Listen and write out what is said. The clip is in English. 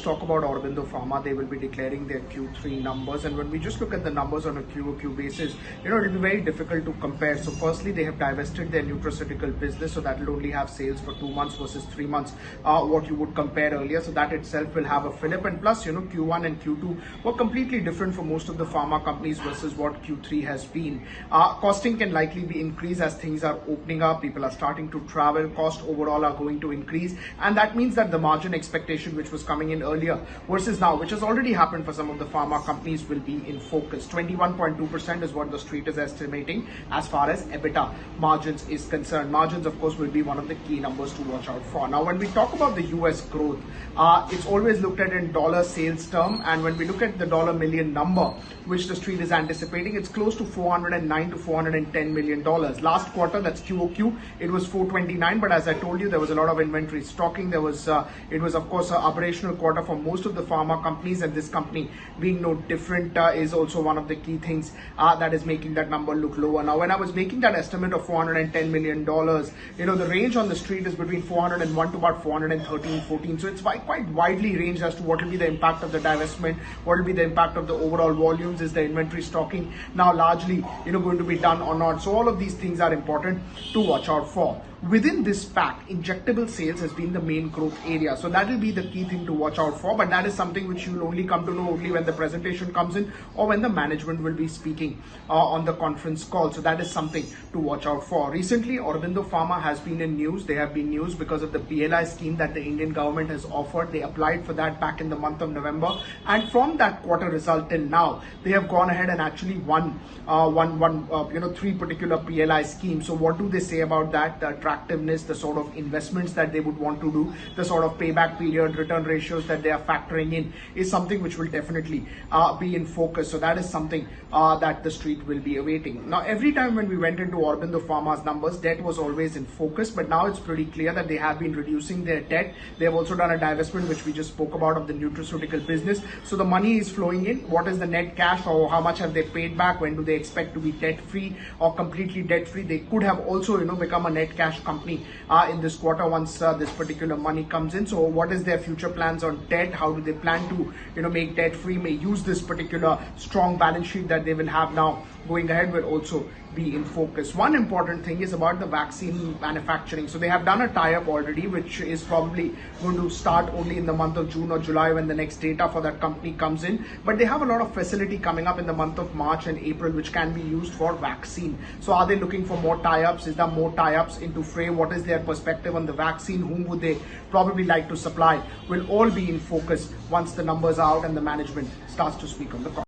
talk about Aurobindo Pharma, they will be declaring their Q3 numbers, and when we just look at the numbers on a QOQ basis, it will be very difficult to compare. So firstly, they have divested their nutraceutical business, so that will only have sales for 2 months versus 3 months, what you would compare earlier. So that itself will have a fillip, and plus, Q1 and Q2 were completely different for most of the pharma companies versus what Q3 has been. Costing can likely be increased as things are opening up, people are starting to travel, cost overall are going to increase, and that means that the margin expectation which was coming in earlier versus now, which has already happened for some of the pharma companies, will be in focus. 21.2% is what the street is estimating as far as EBITDA margins is concerned. Margins, of course, will be one of the key numbers to watch out for. Now, when we talk about the US growth, it's always looked at in dollar sales term, and when we look at the dollar million number, which the street is anticipating, it's close to $409 to $410 million. Last quarter, that's QOQ, it was 429, but as I told you, there was a lot of inventory stocking. It was of course an operational quarter for most of the pharma companies, and this company being no different is also one of the key things that is making that number look lower. Now, when I was making that estimate of $410 million, the range on the street is between 401 to about 413, 14. So it's quite widely ranged as to what will be the impact of the divestment, what will be the impact of the overall volumes, is the inventory stocking now largely going to be done or not. So all of these things are important to watch out for. Within this pack, injectable sales has been the main growth area. So that will be the key thing to watch out for. But that is something which you will only come to know only when the presentation comes in or when the management will be speaking on the conference call. So that is something to watch out for. Recently, Aurobindo Pharma has been in news. They have been news because of the PLI scheme that the Indian government has offered. They applied for that back in the month of November. And from that quarter result till now, they have gone ahead and actually won 3 particular PLI schemes. So what do they say about that? The attractiveness, the sort of investments that they would want to do, the sort of payback period, return ratios that they are factoring in is something which will definitely be in focus. So that is something that the street will be awaiting. Now, every time when we went into Aurobindo Pharma's numbers, debt was always in focus, but now it's pretty clear that they have been reducing their debt. They have also done a divestment, which we just spoke about, of the nutraceutical business. So the money is flowing in. What is the net cash, or how much have they paid back? When do they expect to be debt free or completely debt free? They could have also become a net cash company in this quarter once this particular money comes in. So what is their future plans on debt? How do they plan to make debt free? May use this particular strong balance sheet that they will have now going ahead will also be in focus. One important thing is about the vaccine manufacturing. So they have done a tie-up already, which is probably going to start only in the month of June or July when the next data for that company comes in. But they have a lot of facility coming up in the month of March and April, which can be used for vaccine. So are they looking for more tie-ups? Is there more tie-ups into fray? What is their perspective on the vaccine? Whom would they probably like to supply? Will all be in focus once the numbers are out and the management starts to speak on the call.